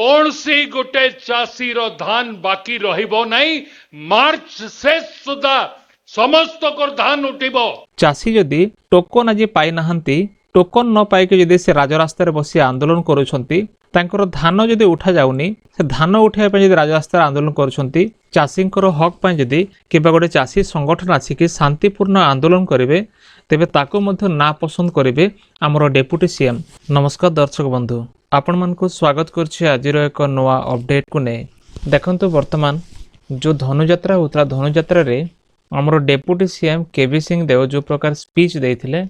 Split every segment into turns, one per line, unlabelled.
कौन सी गोटे चाषी रो धान बाकी रहिबो नहीं मार्च शेष सुधा समस्त को धान उठिबो।
चाषी जदि टोकन आज पाई नाहांती टोकन न पाइक जदि से राजरास्तार बसी आंदोलन करुछंती तांकर धान जदि उठा जाउनी से धान उठाइबा जदि राजरास्तार आंदोलन करुछंती चाषींकर हक पाई जदि किबा गोटे चाषी संगठन आसिकी शांतिपूर्ण आंदोलन करिवे तेबे ताको मध्य ना पसंद करिवे आमर डेप्यूटी सीएम। नमस्कार दर्शक बंधु, आपण मानकु स्वागत करछि आजिर एक नवा अपडेट को ने। देखंतु वर्तमान जो धनुयात्रा होता धनुयात्रा रे आमर डेप्यूटी सीएम केवी सिंह देव जो प्रकार स्पीच देइथिले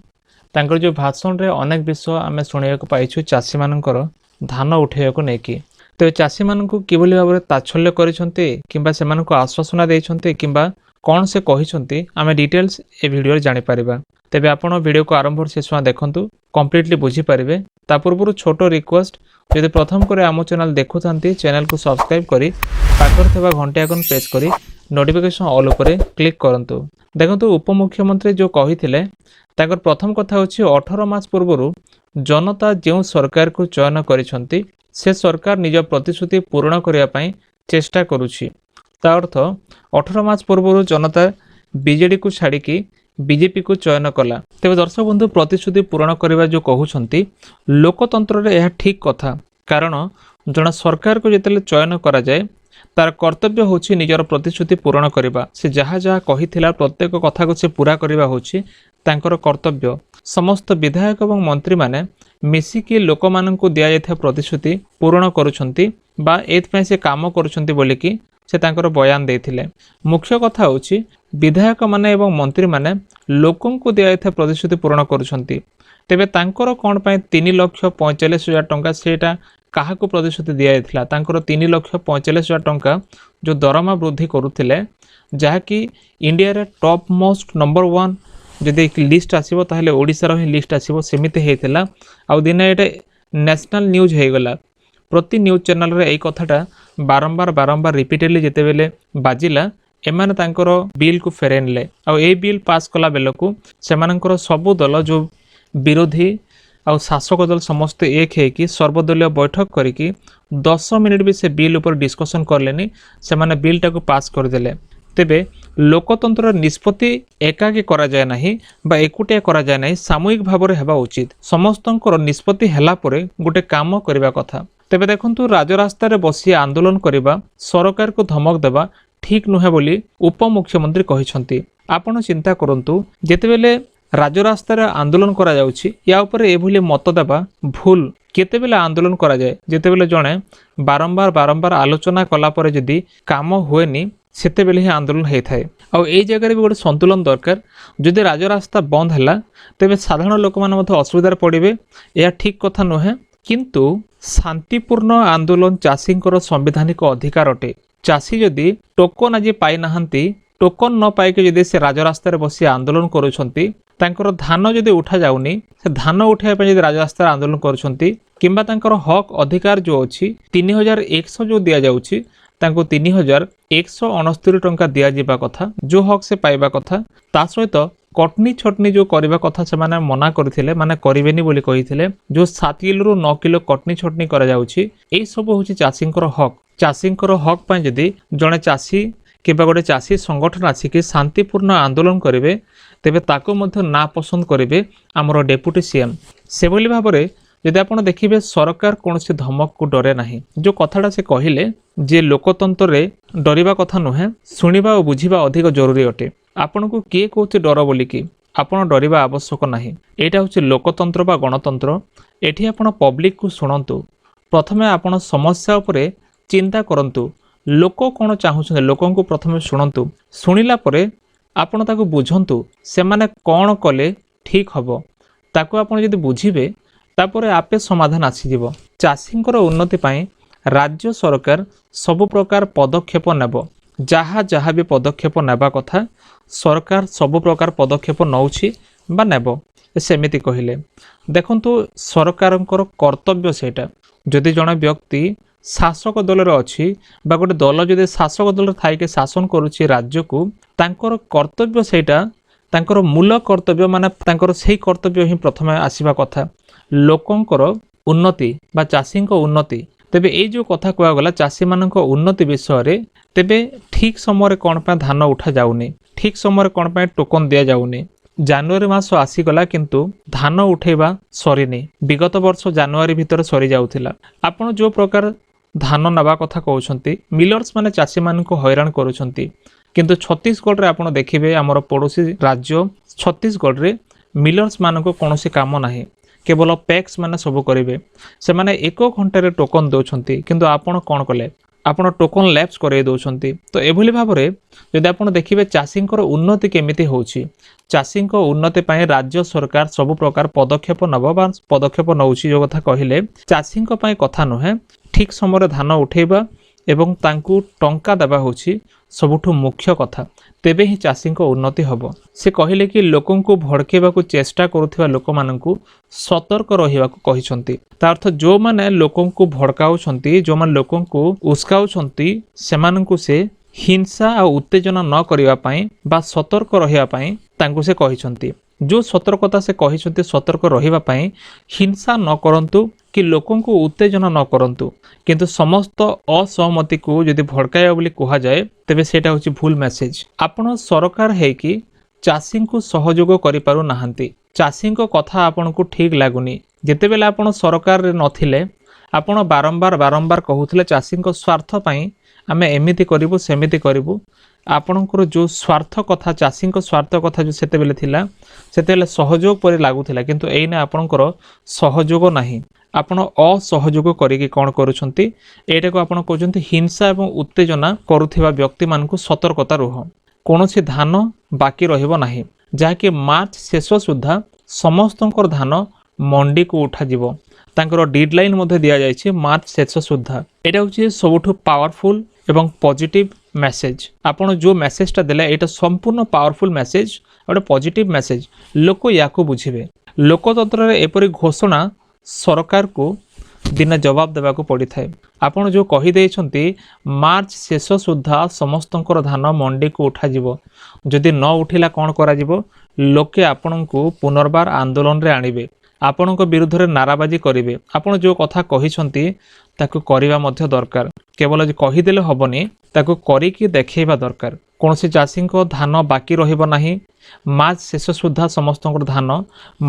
तांकर जो भाषण रे अनेक विषय आमे सुनियाक पाइछु चाषी मानकर धान उठाइବାକୁ नेकी। तेबे चाषी मानकु किबोली भाबरे ताच्छल्य करिसंते किंबा सेमानकु आश्वासन दैछंते किंबा कोन से कहिसंते आमे डिटेल्स ए वीडियो रे जानि परिबा। तेबे आपण वीडियो को आरंभ से शेष देखंतु कंप्लीटली बुझी परिबे। ता पूर्व छोटो रिक्वेस्ट यदि प्रथम करे आम चैनल देखुथांती चैनल को सब्सक्राइब करी पाखर थेबा घंटी आइकन प्रेस करी नोटिफिकेशन ऑल उपरे क्लिक करंतु। देखंतु उपमुख्यमंत्री जो कहिथिले ताकर प्रथम कथा होछि 18 मास पूर्वरु जनता जो सरकार को चयन करिसंती से सरकार निज प्रतिश्रुति पूर्ण करिया पई चेष्टा करूछि। ता अर्थ 18 मास पूर्वरु जनता बीजेडी को छाड़िकी बीजेपी को चयन कला। तेज दर्शक बंधु प्रतिश्रुति पूरण करने जो कहते लोकतंत्र रे यह ठीक कथा, कारण जन सरकार को जिते चयन करा जाए तार कर्तव्य होछि निजर प्रतिश्रुति पूरण करने। से जहाँ जहाँ कही प्रत्येक कथा को से पूरा करने होछि तांकर कर्तव्य। समस्त विधायक और मंत्री माने मिसिकी लोक माननकु दिया जायथा प्रतिश्रुति पूरण करुछंती बा एथपय से काम करुछंती बोलिकी से तांकर बयान देथिले। मुख्य कथा होछि विधायक माने एवं मंत्री माने लोकन को दिया जायथा प्रतिश्रुति पूरण करुछंती। तेबे तांकर कोन पय 3,45,000 टंका सेटा काहाको प्रतिश्रुति दिया जायथिला। तांकर 3,45,000 टंका जो दरमा वृद्धि करुथिले जहाँकि इंडिया रे टॉप मोस्ट नंबर 1 जदि एक लिस्ट आसीबो ताहले ओडिसा रो ही लिस्ट आसीबो सेमिते हेतिला। आ दिने एटा नेशनल न्यूज हे गला। प्रति न्यूज चैनल रे एई कथाटा बारंबार रिपीटेडली जेते बेले बाजिला एमाने तांकर बिल को फेरेनले। आ ए बिल पास कला बेलकु सेमानकर सबु दल जो विरोधी आ शासक दल समस्त एक है कि सर्वदलीय बैठक करिकी 10 मिनिट भी से बिल ऊपर डिस्कशन करलेनी सेमाने बिल टाको पास कर देले। तेबे लोकतंत्र निष्पत्ति एकाकी करा जाय नाही बा एकुटिया करा जाय नाही, सामूहिक भाबरे हेबा उचित। समस्तंकर निष्पत्ति हेला परे गोटे काम करिबा कथा। तेबे देखंतु राजरास्ता रे बसी आंदोलन करिबा सरकार को धमक देबा ठीक नुहे बोली उपमुख्यमंत्री कहिसंती। आपण चिंता करंतु जेतेबेले राजरास्ता रे आंदोलन करा जाउछि या उपरे एभली मत देबा भूल। केतेबेले आंदोलन करा जाय जेतेबेले जणे बारंबार आलोचना कला परे जदि काम होएनी सेते बेले ही आंदोलन होई थाए। आ एई जगह रे भी गोटे संतुलन दरकार। जदि राजरास्ता बंद हैला तेबे साधारण लोक मान मते असुविधा पड़िबे, या ठीक कथा नुहे। किंतु शांतिपूर्ण आंदोलन चाषींकर संवैधानिक अधिकार अटे। चाषी जदि टोकन आज पाई नाहांती टोकन न पाइके जदि से राजरास्ता रे बसी आंदोलन करुछंती तांकर धान जदि उठा जाउनी से धान उठाइबा पय जदि राजरास्ता आंदोलन करुछंती किंबा तांकर हक अधिकार जो अछि 3,100 जो दिया जाउछि तांको 3,169 टंका दिया जिबा कथा, जो हक से पाइबा कथा। ता सहित कटनी छटनी जो करबा कथा से माने मना करथिले, माने करिवेनी बोली कहिथिले। जो 7 किलो रु 9 किलो कटनी छटनी करा जाउछि एई सब होछि चाषींकर हक। चाषींकर हक पय जदि जणे चाषी किबा गोटे चाषी संगठन आसिकी शांतिपूर्ण आंदोलन करिवे तेबे ताको मध्य ना पसंद करिवे आमर डेप्यूटी सीएम। से बोली भाबरे यदि आपण देखिबे सरकार कोनोसी धमक को डरे नाही। जो कथाटा से कहिले जे लोकतंत्र रे डरिबा कथा नुहे, सुनिबा और बुझिबा अधिक जरूरी अटे। आपण को किए कहूछि डर बोलिकी आपण डरिबा आवश्यक नाही। एटा होछि लोकतंत्र बा गणतंत्र। एठी आपण पब्लिक को सुनंतु। प्रथमे आपण समस्या उपरे चिंता करंतु। लोक कोन चाहुछन लोकन को प्रथमे सुनंतु। सुनिला परे आपण ताको बुझंतु से माने कोन कले ठीक हबो ताको आपण जदि बुझिबे तापरे आपे समाधान आसीजिवो। चाषींकर उन्नति पाई राज्य सरकार सब प्रकार पदक्षेप नेब। जहाँ भी पदक्षेप नेबा कथा सरकार सब प्रकार पदक्षेप नौछि बा नेब सेमिति कहिले। देखंतु सरकारंकर कर्तव्य सेटा। जदि जणे व्यक्ति शासक दल रे अछि बा गोटे दल जदि शासक दल थाई के शासन करूछि राज्य को तांकर कर्तव्य सेटा तांकर मूल कर्तव्य माने तांकर सेही कर्तव्य ही प्रथमे आसीबा कथा। लोकंकर उन्नति बा चाषींक उन्नति ତେବେ ଏଇ ଯେଉଁ କଥା କୁହାଗଲା ଚାଷୀମାନଙ୍କ ଉନ୍ନତି ବିଷୟରେ, ତେବେ ଠିକ୍ ସମୟରେ କ'ଣ ପାଇଁ ଧାନ ଉଠାଯାଉନି, ଠିକ୍ ସମୟରେ କ'ଣ ପାଇଁ ଟୋକନ ଦିଆଯାଉନି। ଜାନୁଆରୀ ମାସ ଆସିଗଲା କିନ୍ତୁ ଧାନ ଉଠେଇବା ସରିନି। ବିଗତ ବର୍ଷ ଜାନୁଆରୀ ଭିତରେ ସରିଯାଉଥିଲା। ଆପଣ ଯେଉଁ ପ୍ରକାର ଧାନ ନେବା କଥା କହୁଛନ୍ତି, ମିଲର୍ସ ମାନେ ଚାଷୀମାନଙ୍କୁ ହଇରାଣ କରୁଛନ୍ତି। କିନ୍ତୁ ଛତିଶଗଡ଼ରେ ଆପଣ ଦେଖିବେ, ଆମର ପଡ଼ୋଶୀ ରାଜ୍ୟ ଛତିଶଗଡ଼ରେ ମିଲର୍ସ ମାନଙ୍କୁ କୌଣସି କାମ ନାହିଁ, କେବଳ ପ୍ୟାକ୍ସ ମାନେ ସବୁ କରିବେ। ସେମାନେ 1 ଘଣ୍ଟାରେ ଟୋକନ ଦେଉଛନ୍ତି, କିନ୍ତୁ ଆପଣ କ'ଣ କଲେ, ଆପଣ ଟୋକନ ଲ୍ୟାପ୍ସ କରାଇ ଦେଉଛନ୍ତି। ତ ଏଭଳି ଭାବରେ ଯଦି ଆପଣ ଦେଖିବେ ଚାଷୀଙ୍କର ଉନ୍ନତି କେମିତି ହେଉଛି, ଚାଷୀଙ୍କ ଉନ୍ନତି ପାଇଁ ରାଜ୍ୟ ସରକାର ସବୁ ପ୍ରକାର ପଦକ୍ଷେପ ନେବ ବା ପଦକ୍ଷେପ ନେଉଛି। ଯେଉଁ କଥା କହିଲେ ଚାଷୀଙ୍କ ପାଇଁ କଥା ନୁହେଁ, ଠିକ୍ ସମୟରେ ଧାନ ଉଠେଇବା ଏବଂ ତାଙ୍କୁ ଟଙ୍କା ଦେବା ହେଉଛି ସବୁଠୁ ମୁଖ୍ୟ କଥା। ତେବେ ହିଁ ଚାଷୀଙ୍କ ଉନ୍ନତି ହେବ। ସେ କହିଲେ କି ଲୋକଙ୍କୁ ଭଡ଼କେଇବାକୁ ଚେଷ୍ଟା କରୁଥିବା ଲୋକମାନଙ୍କୁ ସତର୍କ ରହିବାକୁ କହିଛନ୍ତି। ତା ଅର୍ଥ ଯେଉଁମାନେ ଲୋକଙ୍କୁ ଭଡ଼କାଉଛନ୍ତି, ଯେଉଁମାନେ ଲୋକଙ୍କୁ ଉସ୍କାଉଛନ୍ତି, ସେମାନଙ୍କୁ ସେ ହିଂସା ଆଉ ଉତ୍ତେଜନା ନ କରିବା ପାଇଁ ବା ସତର୍କ ରହିବା ପାଇଁ ତାଙ୍କୁ ସେ କହିଛନ୍ତି। ଯେଉଁ ସତର୍କତା ସେ କହିଛନ୍ତି ସତର୍କ ରହିବା ପାଇଁ, ହିଂସା ନ କରନ୍ତୁ କି ଲୋକଙ୍କୁ ଉତ୍ତେଜନା ନ କରନ୍ତୁ, କିନ୍ତୁ ସମସ୍ତ ଅସହମତିକୁ ଯଦି ଭଡ଼କାଇବା ବୋଲି କୁହାଯାଏ ତେବେ ସେଇଟା ହେଉଛି ଭୁଲ ମେସେଜ। ଆପଣ ସରକାର ହେଇକି ଚାଷୀଙ୍କୁ ସହଯୋଗ କରିପାରୁନାହାନ୍ତି, ଚାଷୀଙ୍କ କଥା ଆପଣଙ୍କୁ ଠିକ୍ ଲାଗୁନି। ଯେତେବେଳେ ଆପଣ ସରକାରରେ ନଥିଲେ ଆପଣ ବାରମ୍ବାର କହୁଥିଲେ ଚାଷୀଙ୍କ ସ୍ୱାର୍ଥ ପାଇଁ ଆମେ ଏମିତି କରିବୁ ସେମିତି କରିବୁ। ଆପଣଙ୍କର ଯେଉଁ ସ୍ୱାର୍ଥ କଥା, ଚାଷୀଙ୍କ ସ୍ୱାର୍ଥ କଥା ଯେଉଁ ସେତେବେଳେ ଥିଲା, ସେତେବେଳେ ସହଯୋଗ ପରି ଲାଗୁଥିଲା, କିନ୍ତୁ ଏଇନା ଆପଣଙ୍କର ସହଯୋଗ ନାହିଁ। ଆପଣ ଅସହଯୋଗ କରିକି କ'ଣ କରୁଛନ୍ତି, ଏଇଟାକୁ ଆପଣ କହୁଛନ୍ତି ହିଂସା ଏବଂ ଉତ୍ତେଜନା କରୁଥିବା ବ୍ୟକ୍ତିମାନଙ୍କୁ ସତର୍କତା ରୁହ। କୌଣସି ଧାନ ବାକି ରହିବ ନାହିଁ, ଯାହାକି ମାର୍ଚ୍ଚ ଶେଷ ସୁଦ୍ଧା ସମସ୍ତଙ୍କର ଧାନ ମଣ୍ଡିକୁ ଉଠାଯିବ। ତାଙ୍କର ଡେଡଲାଇନ୍ ମଧ୍ୟ ଦିଆଯାଇଛି ମାର୍ଚ୍ଚ ଶେଷ ସୁଦ୍ଧା। ଏଇଟା ହେଉଛି ସବୁଠୁ ପାୱାରଫୁଲ୍ ଏବଂ ପଜିଟିଭ ମେସେଜ। ଆପଣ ଯେଉଁ ମେସେଜଟା ଦେଲେ ଏଇଟା ସମ୍ପୂର୍ଣ୍ଣ ପାୱାରଫୁଲ୍ ମେସେଜ, ଗୋଟେ ପଜିଟିଭ ମେସେଜ। ଲୋକ ୟାକୁ ବୁଝିବେ। ଲୋକତନ୍ତ୍ରରେ ଏପରି ଘୋଷଣା ସରକାରକୁ ଦିନେ ଜବାବ ଦେବାକୁ ପଡ଼ିଥାଏ। ଆପଣ ଯେଉଁ କହିଦେଇଛନ୍ତି ମାର୍ଚ୍ଚ ଶେଷ ସୁଦ୍ଧା ସମସ୍ତଙ୍କର ଧାନ ମଣ୍ଡିକୁ ଉଠାଯିବ, ଯଦି ନ ଉଠିଲା କ'ଣ କରାଯିବ, ଲୋକେ ଆପଣଙ୍କୁ ପୁନର୍ବାର ଆନ୍ଦୋଳନରେ ଆଣିବେ, ଆପଣଙ୍କ ବିରୁଦ୍ଧରେ ନାରାବାଜି କରିବେ। ଆପଣ ଯେଉଁ କଥା କହିଛନ୍ତି ତାକୁ କରିବା ମଧ୍ୟ ଦରକାର। କେବଳ କହିଦେଲେ ହେବନି, ତାକୁ କରିକି ଦେଖାଇବା ଦରକାର। କୌଣସି ଚାଷୀଙ୍କ ଧାନ ବାକି ରହିବ ନାହିଁ। ମାର୍ଚ୍ଚ ଶେଷ ସୁଦ୍ଧା ସମସ୍ତଙ୍କର ଧାନ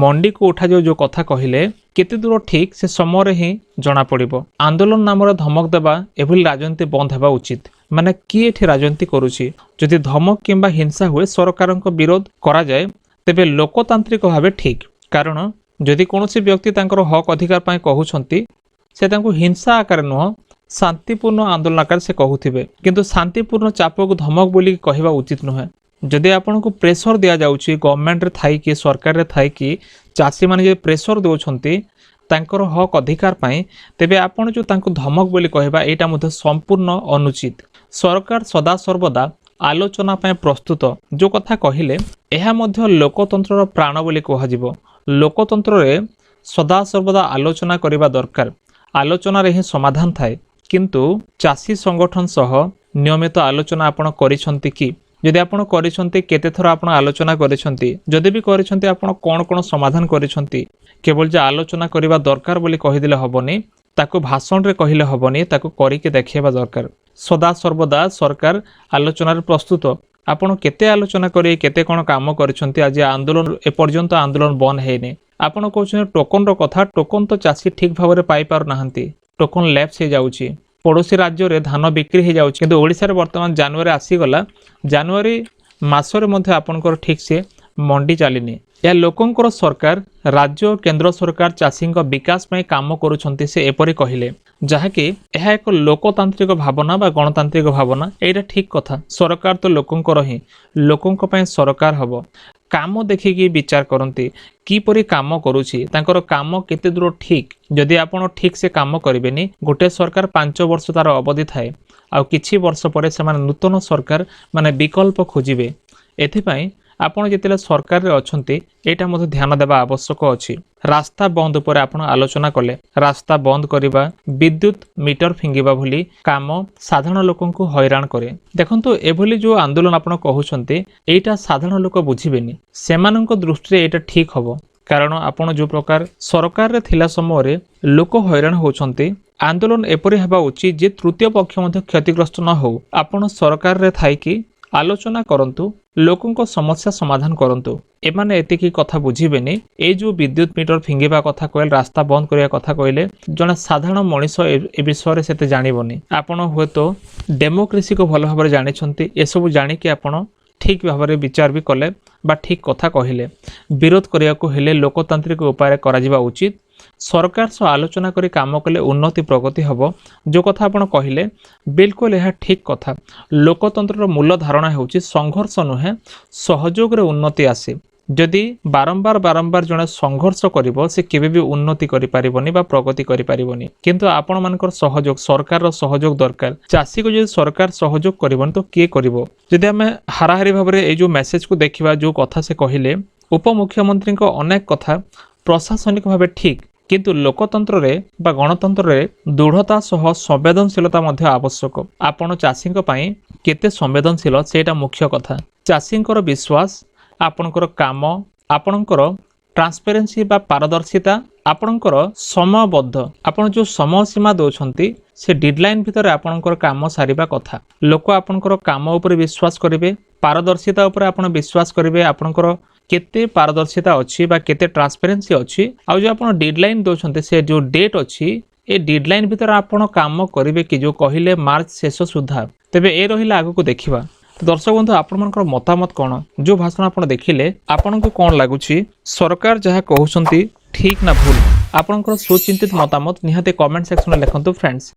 ମଣ୍ଡିକୁ ଉଠାଯିବ ଯେଉଁ କଥା କହିଲେ, କେତେ ଦୂର ଠିକ୍ ସେ ସମୟରେ ହିଁ ଜଣାପଡ଼ିବ। ଆନ୍ଦୋଳନ ନାମରେ ଧମକ ଦେବା, ଏଭଳି ରାଜନୀତି ବନ୍ଦ ହେବା ଉଚିତ। ମାନେ କିଏ ଏଠି ରାଜନୀତି କରୁଛି? ଯଦି ଧମକ କିମ୍ବା ହିଂସା ହୁଏ, ସରକାରଙ୍କ ବିରୋଧ କରାଯାଏ, ତେବେ ଲୋକତାନ୍ତ୍ରିକ ଭାବେ ଠିକ୍। କାରଣ ଯଦି କୌଣସି ବ୍ୟକ୍ତି ତାଙ୍କର ହକ୍ ଅଧିକାର ପାଇଁ କହୁଛନ୍ତି, ସେ ତାଙ୍କୁ ହିଂସା ଆକାରରେ ନୁହଁ, ଶାନ୍ତିପୂର୍ଣ୍ଣ ଆନ୍ଦୋଳନ ଆକାରରେ ସେ କହୁଥିବେ। କିନ୍ତୁ ଶାନ୍ତିପୂର୍ଣ୍ଣ ଚାପକୁ ଧମକ ବୋଲି କହିବା ଉଚିତ ନୁହେଁ। ଯଦି ଆପଣଙ୍କୁ ପ୍ରେସର ଦିଆଯାଉଛି, ଗଭର୍ଣ୍ଣମେଣ୍ଟରେ ଥାଇକି, ସରକାରରେ ଥାଇକି ଚାଷୀମାନେ ଯଦି ପ୍ରେସର ଦେଉଛନ୍ତି ତାଙ୍କର ହକ୍ ଅଧିକାର ପାଇଁ, ତେବେ ଆପଣ ଯେଉଁ ତାଙ୍କୁ ଧମକ ବୋଲି କହିବା, ଏଇଟା ମଧ୍ୟ ସମ୍ପୂର୍ଣ୍ଣ ଅନୁଚିତ। ସରକାର ସଦାସର୍ବଦା ଆଲୋଚନା ପାଇଁ ପ୍ରସ୍ତୁତ। ଯେଉଁ କଥା କହିଲେ ଏହା ମଧ୍ୟ ଲୋକତନ୍ତ୍ରର ପ୍ରାଣ ବୋଲି କୁହାଯିବ। ଲୋକତନ୍ତ୍ରରେ ସଦାସର୍ବଦା ଆଲୋଚନା କରିବା ଦରକାର। ଆଲୋଚନାରେ ହିଁ ସମାଧାନ ଥାଏ। କିନ୍ତୁ ଚାଷୀ ସଂଗଠନ ସହ ନିୟମିତ ଆଲୋଚନା ଆପଣ କରିଛନ୍ତି କି? ଯଦି ଆପଣ କରିଛନ୍ତି, କେତେଥର ଆପଣ ଆଲୋଚନା କରିଛନ୍ତି? ଯଦି ବି କରିଛନ୍ତି, ଆପଣ କ'ଣ ସମାଧାନ କରିଛନ୍ତି? କେବଳ ଯେ ଆଲୋଚନା କରିବା ଦରକାର ବୋଲି କହିଦେଲେ ହେବନି, ତାକୁ ଭାଷଣରେ କହିଲେ ହେବନି, ତାକୁ କରିକି ଦେଖାଇବା ଦରକାର। ସଦାସର୍ବଦା ସରକାର ଆଲୋଚନାରେ ପ୍ରସ୍ତୁତ। ଆପଣ କେତେ ଆଲୋଚନା କରି କେତେ କ'ଣ କାମ କରିଛନ୍ତି? ଆଜି ଆନ୍ଦୋଳନ, ଏପର୍ଯ୍ୟନ୍ତ ଆନ୍ଦୋଳନ ବନ୍ଦ ହେଇନି। ଆପଣ କହୁଛନ୍ତି ଟୋକନର କଥା, ଟୋକନ ତ ଚାଷୀ ଠିକ୍ ଭାବରେ ପାଇପାରୁନାହାନ୍ତି, ଟୋକନ ଲ୍ୟାପ୍ସ ହେଇଯାଉଛି। ପଡ଼ୋଶୀ ରାଜ୍ୟରେ ଧାନ ବିକ୍ରି ହେଇଯାଉଛି, କିନ୍ତୁ ଓଡ଼ିଶାରେ ବର୍ତ୍ତମାନ ଜାନୁଆରୀ ଆସିଗଲା, ଜାନୁଆରୀ ମାସରେ ମଧ୍ୟ ଆପଣଙ୍କର ଠିକ୍ସେ ମଣ୍ଡି ଚାଲିନି। ଏହା ଲୋକଙ୍କର ସରକାର, ରାଜ୍ୟ କେନ୍ଦ୍ର ସରକାର ଚାଷୀଙ୍କ ବିକାଶ ପାଇଁ କାମ କରୁଛନ୍ତି, ସେ ଏପରି କହିଲେ, ଯାହାକି ଏହା ଏକ ଲୋକତାନ୍ତ୍ରିକ ଭାବନା ବା ଗଣତାନ୍ତ୍ରିକ ଭାବନା। ଏଇଟା ଠିକ୍ କଥା। ସରକାର ତ ଲୋକଙ୍କର ହିଁ, ଲୋକଙ୍କ ପାଇଁ ସରକାର ହେବ। କାମ ଦେଖିକି ବିଚାର କରନ୍ତି, କିପରି କାମ କରୁଛି, ତାଙ୍କର କାମ କେତେ ଦୂର ଠିକ୍। ଯଦି ଆପଣ ଠିକ୍ ସେ କାମ କରିବେନି, ଗୋଟେ ସରକାର 5 ବର୍ଷ ତାର ଅବଧି ଥାଏ, ଆଉ କିଛି ବର୍ଷ ପରେ ସେମାନେ ନୂତନ ସରକାର ମାନେ ବିକଳ୍ପ ଖୋଜିବେ। ଏଥିପାଇଁ ଆପଣ ଯେତେବେଳେ ସରକାରରେ ଅଛନ୍ତି, ଏଇଟା ମଧ୍ୟ ଧ୍ୟାନ ଦେବା ଆବଶ୍ୟକ ଅଛି। ରାସ୍ତା ବନ୍ଦ ଉପରେ ଆପଣ ଆଲୋଚନା କଲେ, ରାସ୍ତା ବନ୍ଦ କରିବା, ବିଦ୍ୟୁତ ମିଟର ଫିଙ୍ଗିବା ଭଳି କାମ ସାଧାରଣ ଲୋକଙ୍କୁ ହଇରାଣ କରେ। ଦେଖନ୍ତୁ, ଏଭଳି ଯେଉଁ ଆନ୍ଦୋଳନ ଆପଣ କହୁଛନ୍ତି, ଏଇଟା ସାଧାରଣ ଲୋକ ବୁଝିବେନି। ସେମାନଙ୍କ ଦୃଷ୍ଟିରେ ଏଇଟା ଠିକ୍ ହେବ। କାରଣ ଆପଣ ଯେଉଁ ପ୍ରକାର ସରକାରରେ ଥିଲା ସମୟରେ ଲୋକ ହଇରାଣ ହେଉଛନ୍ତି, आंदोलन एपरि हेबा उचित जे तृतीय पक्ष मध्य क्षतिग्रस्त न हो। आपण सरकार रे थाई कि आलोचना करंतु, लोकंको समस्या समाधान करंतु। एमाने एतिकी कथा बुझिबेनी। ए जो विद्युत मीटर फिंगिबा कथा कहले, रास्ता बंद करिया कथा कहले, जने साधारण मनीष ए विषय रे सेते जानिबोनी। आपण होतो डेमोक्रेसी को भल भाबरे जानिछंती। ए सब जानि कि आपण ठीक भाबरे विचार भी कले बा ठीक कथा कहिले। विरोध करिया को हेले लोकतांत्रिक उपाय करा जिबा उचित। सरकार सह आलोचना करी काम कले उन्नति प्रगति हबो। जो कथा आपण कहिले बिल्कुल यह ठीक कथा। लोकतंत्र मूल धारणा हेउची संघर्ष नुहे सहयोग रे उन्नति आसे। जदि बारंबार बारंबार जने संघर्ष करिवो से केबे भी उन्नति करि पारिबोनी बा प्रगति करि पारिबोनी। किंतु आपण मानकर सहयोग, सरकार रो सहयोग दरकार। चासी को जदि सरकार सहयोग करिवोनी तो के करिवो। जदि हमें हाराहारी भाबरे ए जो मेसेज को देखिबा, जो कथा से कहिले उपमुख्यमंत्री को अनेक कथा प्रशासनिक भाबे ठीक, किंतु लोकतंत्र रे बा गणतंत्र रे दृढ़ता सह संवेदनशीलता मध्य आवश्यक। आपण चाषी पई केते संवेदनशील सेटा मुख्य कथा। चाषींकर विश्वास, आपणकर काम, आपणकर ट्रांसपेरेंसी बा पारदर्शिता, आपणकर समयबद्ध, आपण जो समय सीमा दोछंती से डेडलाइन भितर आपणकर काम सारिबा कथा। लोक आपणकर काम ऊपर विश्वास करिवे, पारदर्शिता ऊपर आपण विश्वास करिवे। आपणकर केते पारदर्शिता अछि बा केते ट्रांसपेरेंसी अछि, आ जो आपण डेडलाइन दोछंते से जो डेट अछि, ए डेडलाइन भितर आपण काम करिवे कि जो कहिले मार्च शेष सुधा। तबे ए रहिला आगु को देखिबा। दर्शक बंधु, आपण मानकर मतामत कोन? जो भाषण आपण देखिले आपण को कोन लागुछि? सरकार जहा कहउछंती ठीक ना भूल? आपणकर सुचिंतित मतामत निहाते कमेंट सेक्शन में लिखंतु फ्रेंड्स।